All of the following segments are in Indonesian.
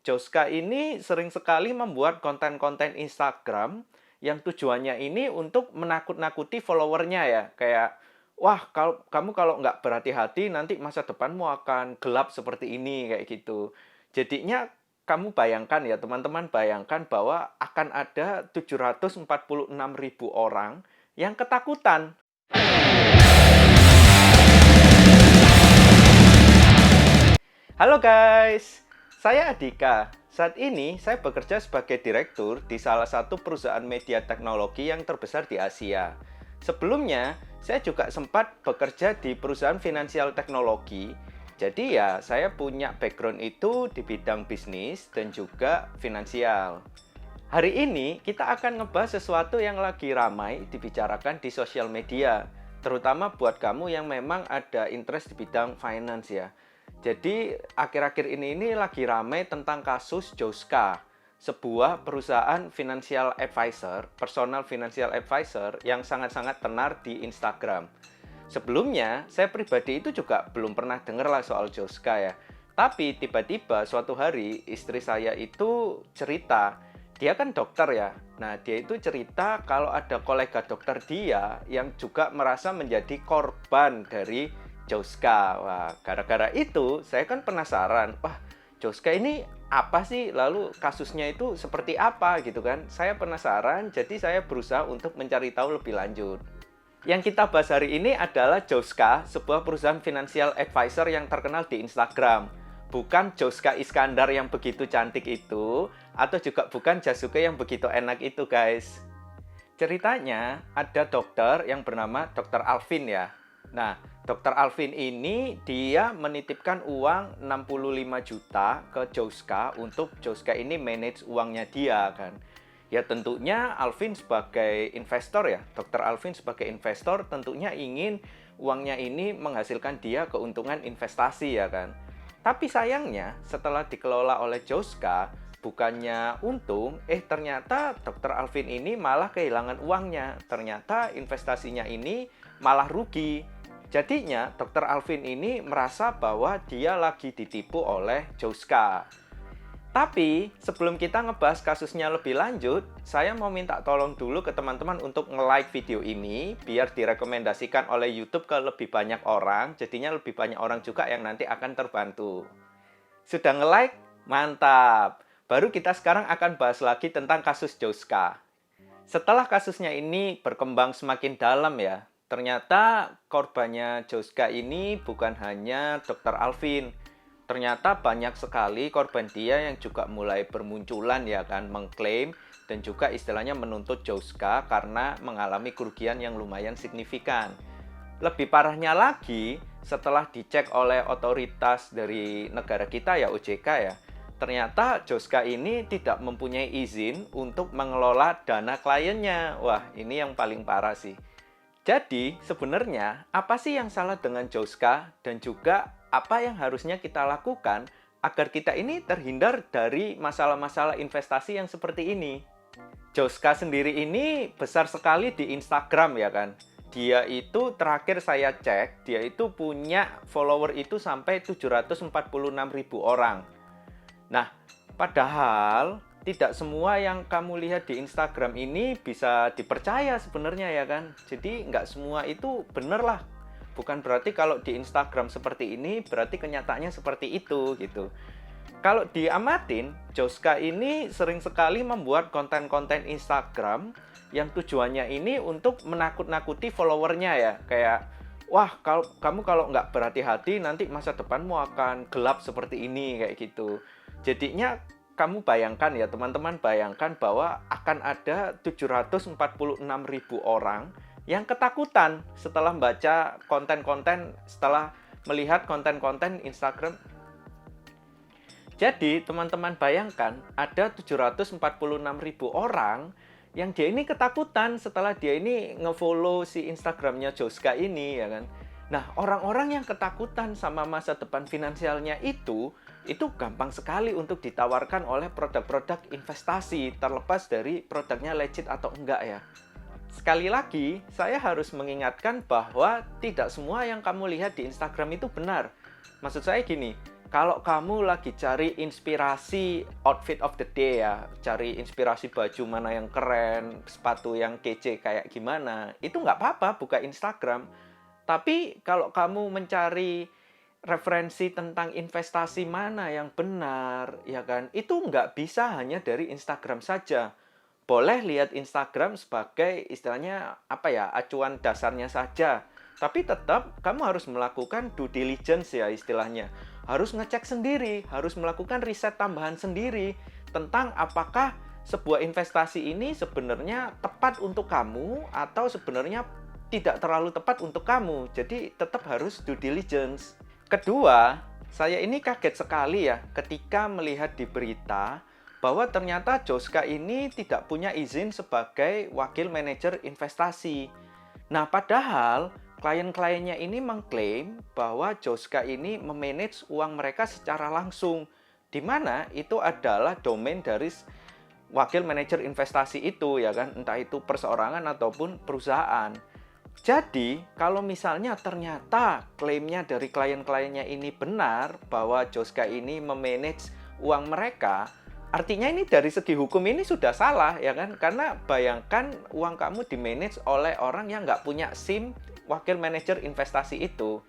Joska ini sering sekali membuat konten-konten Instagram yang tujuannya ini untuk menakut-nakuti followernya ya. Kayak, wah kamu kalau nggak berhati-hati nanti masa depanmu akan gelap seperti ini, kayak gitu. Jadinya kamu bayangkan ya, teman-teman bayangkan bahwa akan ada 746.000 orang yang ketakutan. Halo guys, saya Adika. Saat ini saya bekerja sebagai direktur di salah satu perusahaan media teknologi yang terbesar di Asia. Sebelumnya, saya juga sempat bekerja di perusahaan finansial teknologi. Jadi ya, saya punya background itu di bidang bisnis dan juga finansial. Hari ini kita akan ngebahas sesuatu yang lagi ramai dibicarakan di sosial media, terutama buat kamu yang memang ada interest di bidang finance ya. Jadi akhir-akhir ini lagi ramai tentang kasus Joska, sebuah perusahaan financial advisor, personal financial advisor yang sangat-sangat tenar di Instagram. Sebelumnya, saya pribadi itu juga belum pernah dengar lah soal Joska ya. Tapi tiba-tiba suatu hari istri saya itu cerita, dia kan dokter ya. Nah, dia itu cerita kalau ada kolega dokter dia yang juga merasa menjadi korban dari Joska. Wah, gara-gara itu saya kan penasaran. Wah, Joska ini apa sih? Lalu kasusnya itu seperti apa gitu kan? Saya penasaran, jadi saya berusaha untuk mencari tahu lebih lanjut. Yang kita bahas hari ini adalah Joska, sebuah perusahaan financial advisor yang terkenal di Instagram. Bukan Joska Iskandar yang begitu cantik itu, atau juga bukan Jasuke yang begitu enak itu, guys. Ceritanya, ada dokter yang bernama Dr. Alvin ya. Nah, Dr. Alvin ini dia menitipkan uang 65 juta ke Joska untuk Joska ini manage uangnya dia kan. Ya tentunya Alvin sebagai investor ya, Dr. Alvin sebagai investor tentunya ingin uangnya ini menghasilkan dia keuntungan investasi ya kan. Tapi sayangnya setelah dikelola oleh Joska, bukannya untung, ternyata Dr. Alvin ini malah kehilangan uangnya. Ternyata investasinya ini malah rugi. Jadinya Dr. Alvin ini merasa bahwa dia lagi ditipu oleh Joska. Tapi sebelum kita ngebahas kasusnya lebih lanjut, saya mau minta tolong dulu ke teman-teman untuk nge-like video ini biar direkomendasikan oleh YouTube ke lebih banyak orang, jadinya lebih banyak orang juga yang nanti akan terbantu. Sudah nge-like? Mantap! Baru kita sekarang akan bahas lagi tentang kasus Joska. Setelah kasusnya ini berkembang semakin dalam ya, ternyata korbannya Joska ini bukan hanya Dr. Alvin. Ternyata banyak sekali korban dia yang juga mulai bermunculan ya kan, mengklaim dan juga istilahnya menuntut Joska karena mengalami kerugian yang lumayan signifikan. Lebih parahnya lagi, setelah dicek oleh otoritas dari negara kita ya, OJK ya, ternyata Joska ini tidak mempunyai izin untuk mengelola dana kliennya. Wah, ini yang paling parah sih. Jadi, sebenarnya apa sih yang salah dengan Joska dan juga apa yang harusnya kita lakukan agar kita ini terhindar dari masalah-masalah investasi yang seperti ini? Joska sendiri ini besar sekali di Instagram ya kan. Dia itu terakhir saya cek, dia itu punya follower itu sampai 746.000 orang. Nah, padahal tidak semua yang kamu lihat di Instagram ini bisa dipercaya sebenarnya ya kan. Jadi nggak semua itu bener lah. Bukan berarti kalau di Instagram seperti ini, berarti kenyataannya seperti itu gitu. Kalau diamatin, Joska ini sering sekali membuat konten-konten Instagram yang tujuannya ini untuk menakut-nakuti followernya ya. Kayak, wah kamu kalau nggak berhati-hati nanti masa depanmu akan gelap seperti ini, kayak gitu. Jadinya kamu bayangkan ya, teman-teman bayangkan bahwa akan ada 746.000 orang yang ketakutan setelah membaca konten-konten, setelah melihat konten-konten Instagram. Jadi, teman-teman bayangkan ada 746.000 orang yang dia ini ketakutan setelah dia ini nge-follow si Instagramnya Joska ini ya kan. Nah, orang-orang yang ketakutan sama masa depan finansialnya itu gampang sekali untuk ditawarkan oleh produk-produk investasi, terlepas dari produknya legit atau enggak ya. Sekali lagi, saya harus mengingatkan bahwa tidak semua yang kamu lihat di Instagram itu benar. Maksud saya gini, Kalau kamu lagi cari inspirasi outfit of the day ya, cari inspirasi baju mana yang keren, sepatu yang kece kayak gimana, itu nggak apa-apa buka Instagram. Tapi kalau kamu mencari referensi tentang investasi mana yang benar, ya kan, itu nggak bisa hanya dari Instagram saja. Boleh lihat Instagram sebagai istilahnya apa ya, acuan dasarnya saja. Tapi tetap kamu harus melakukan due diligence ya istilahnya. Harus ngecek sendiri, harus melakukan riset tambahan sendiri tentang apakah sebuah investasi ini sebenarnya tepat untuk kamu atau sebenarnya tidak terlalu tepat untuk kamu. Jadi tetap harus due diligence. Kedua, saya ini kaget sekali ya ketika melihat di berita bahwa ternyata Joska ini tidak punya izin sebagai wakil manajer investasi. Nah, padahal klien-kliennya ini mengklaim bahwa Joska ini memanage uang mereka secara langsung, di mana itu adalah domain dari wakil manajer investasi itu, ya kan, entah itu perseorangan ataupun perusahaan. Jadi, kalau misalnya ternyata klaimnya dari klien-kliennya ini benar bahwa Joska ini memanage uang mereka, artinya ini dari segi hukum ini sudah salah, ya kan? Karena bayangkan uang kamu dimanage oleh orang yang nggak punya SIM wakil manajer investasi itu.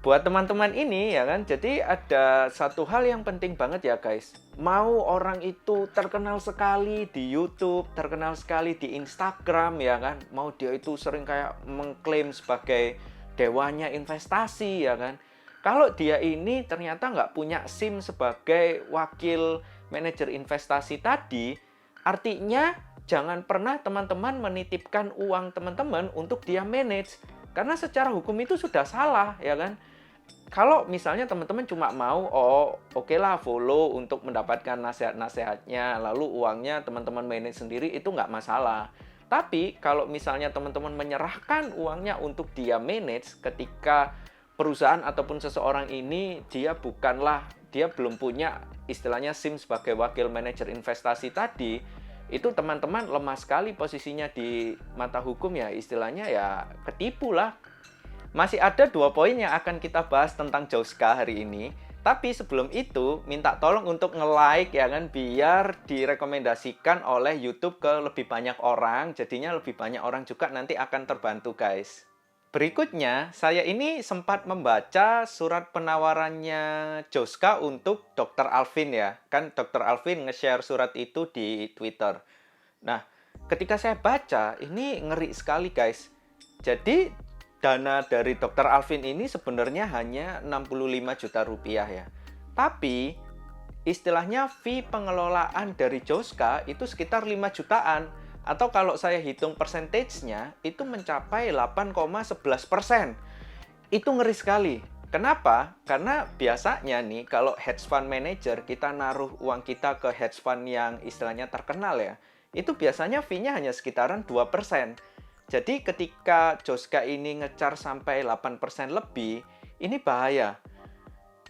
Buat teman-teman ini ya kan, jadi ada satu hal yang penting banget ya guys. Mau orang itu terkenal sekali di YouTube, terkenal sekali di Instagram ya kan, mau dia itu sering kayak mengklaim sebagai dewanya investasi ya kan. Kalau dia ini ternyata nggak punya SIM sebagai wakil manajer investasi tadi, artinya jangan pernah teman-teman menitipkan uang teman-teman untuk dia manage. Karena secara hukum itu sudah salah ya kan. Kalau misalnya teman-teman cuma mau, oke lah follow untuk mendapatkan nasihat-nasihatnya, lalu uangnya teman-teman manage sendiri, itu nggak masalah. Tapi kalau misalnya teman-teman menyerahkan uangnya untuk dia manage ketika perusahaan ataupun seseorang ini dia belum punya istilahnya SIM sebagai wakil manajer investasi tadi, itu teman-teman lemah sekali posisinya di mata hukum ya, istilahnya ya ketipu lah. Masih ada 2 poin yang akan kita bahas tentang Joska hari ini. Tapi sebelum itu, minta tolong untuk nge-like ya kan, biar direkomendasikan oleh YouTube ke lebih banyak orang. Jadinya lebih banyak orang juga nanti akan terbantu guys. Berikutnya, saya ini sempat membaca surat penawarannya Joska untuk Dr. Alvin ya. Kan Dr. Alvin nge-share surat itu di Twitter. Nah, ketika saya baca, ini ngeri sekali guys. Jadi, dana dari Dr. Alvin ini sebenarnya hanya 65 juta rupiah ya. Tapi istilahnya fee pengelolaan dari Joska itu sekitar 5 jutaan. Atau kalau saya hitung persentasenya itu mencapai 8,11%. Itu ngeri sekali. Kenapa? Karena biasanya nih kalau hedge fund manager kita naruh uang kita ke hedge fund yang istilahnya terkenal ya. Itu biasanya fee-nya hanya sekitaran 2%. Jadi ketika Joska ini ngecar sampai 8% lebih, ini bahaya.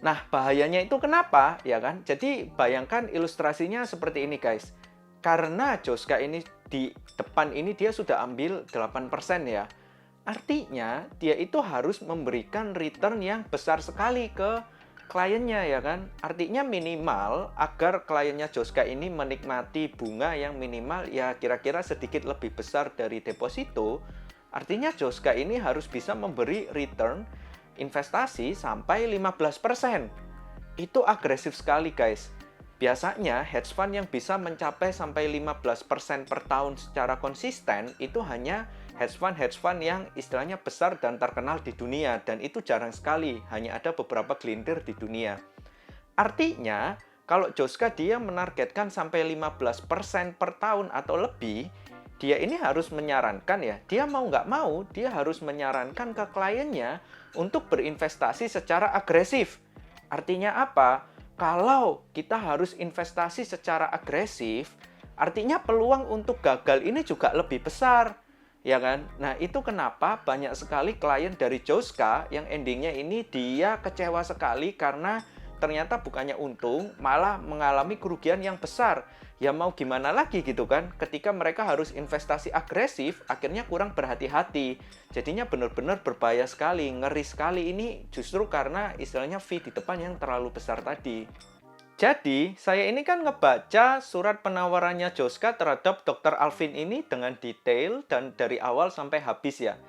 Nah, bahayanya itu kenapa? Ya kan? Jadi bayangkan ilustrasinya seperti ini guys. Karena Joska ini di depan ini dia sudah ambil 8% ya. Artinya dia itu harus memberikan return yang besar sekali ke kliennya ya kan. Artinya minimal agar kliennya Joska ini menikmati bunga yang minimal ya kira-kira sedikit lebih besar dari deposito. Artinya Joska ini harus bisa memberi return investasi sampai 15%. Itu agresif sekali guys. Biasanya hedge fund yang bisa mencapai sampai 15% per tahun secara konsisten itu hanya hedge fund yang istilahnya besar dan terkenal di dunia, dan itu jarang sekali, hanya ada beberapa gelintir di dunia. Artinya, kalau Joska dia menargetkan sampai 15% per tahun atau lebih, dia ini harus menyarankan ya, dia mau nggak mau, dia harus menyarankan ke kliennya untuk berinvestasi secara agresif. Artinya apa? Kalau kita harus investasi secara agresif, artinya peluang untuk gagal ini juga lebih besar. Ya kan? Nah, itu kenapa banyak sekali klien dari Joska yang endingnya ini dia kecewa sekali karena ternyata bukannya untung, malah mengalami kerugian yang besar. Ya mau gimana lagi gitu kan, ketika mereka harus investasi agresif, akhirnya kurang berhati-hati. Jadinya benar-benar berbahaya sekali, ngeri sekali ini justru karena istilahnya fee di depan yang terlalu besar tadi. Jadi, saya ini kan ngebaca surat penawarannya Joska terhadap Dr. Alvin ini dengan detail dan dari awal sampai habis ya.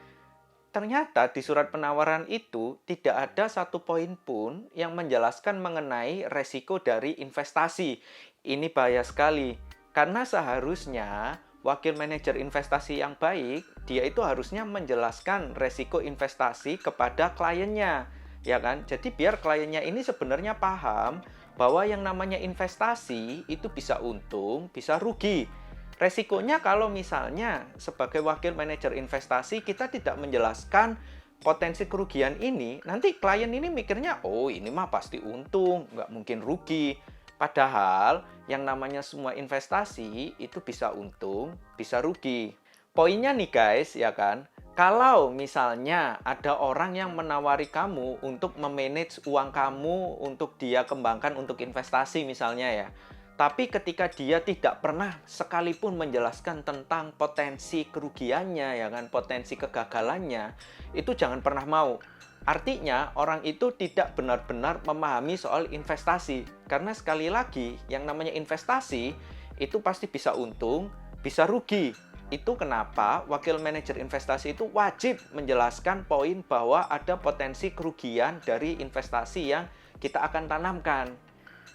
Ternyata di surat penawaran itu tidak ada satu poin pun yang menjelaskan mengenai resiko dari investasi. Ini bahaya sekali, karena seharusnya wakil manajer investasi yang baik, dia itu harusnya menjelaskan resiko investasi kepada kliennya, ya kan? Jadi biar kliennya ini sebenarnya paham bahwa yang namanya investasi itu bisa untung, bisa rugi. Resikonya kalau misalnya sebagai wakil manajer investasi kita tidak menjelaskan potensi kerugian ini, nanti klien ini mikirnya, oh ini mah pasti untung, nggak mungkin rugi. Padahal yang namanya semua investasi itu bisa untung, bisa rugi. Poinnya nih guys, ya kan, kalau misalnya ada orang yang menawari kamu untuk memanage uang kamu untuk dia kembangkan untuk investasi misalnya ya, tapi ketika dia tidak pernah sekalipun menjelaskan tentang potensi kerugiannya, ya kan, potensi kegagalannya, itu jangan pernah mau. Artinya, orang itu tidak benar-benar memahami soal investasi. Karena sekali lagi, yang namanya investasi, itu pasti bisa untung, bisa rugi. Itu kenapa wakil manajer investasi itu wajib menjelaskan poin bahwa ada potensi kerugian dari investasi yang kita akan tanamkan.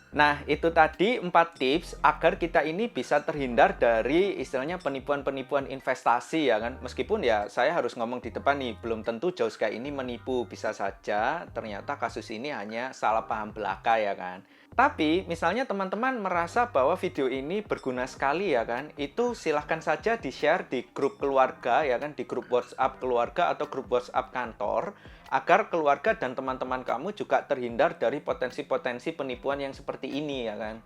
Nah, itu tadi 4 tips agar kita ini bisa terhindar dari istilahnya penipuan-penipuan investasi ya kan. Meskipun ya saya harus ngomong di depan nih, belum tentu Joska ini menipu. Bisa saja ternyata kasus ini hanya salah paham belaka ya kan. Tapi misalnya teman-teman merasa bahwa video ini berguna sekali ya kan, itu silahkan saja di-share di grup keluarga ya kan, di grup WhatsApp keluarga atau grup WhatsApp kantor, agar keluarga dan teman-teman kamu juga terhindar dari potensi-potensi penipuan yang seperti ini ya kan.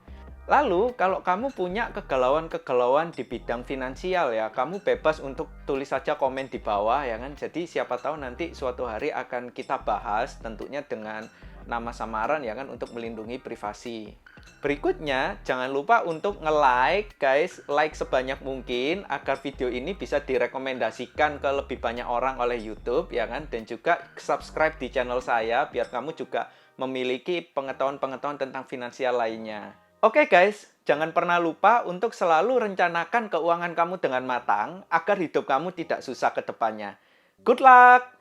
Lalu, kalau kamu punya kegalauan-kegalauan di bidang finansial ya, kamu bebas untuk tulis saja komen di bawah ya kan. Jadi siapa tahu nanti suatu hari akan kita bahas tentunya dengan nama samaran ya kan untuk melindungi privasi. Berikutnya, jangan lupa untuk nge-like guys, like sebanyak mungkin agar video ini bisa direkomendasikan ke lebih banyak orang oleh YouTube ya kan, dan juga subscribe di channel saya biar kamu juga memiliki pengetahuan-pengetahuan tentang finansial lainnya. Oke guys, jangan pernah lupa untuk selalu rencanakan keuangan kamu dengan matang agar hidup kamu tidak susah ke depannya. Good luck!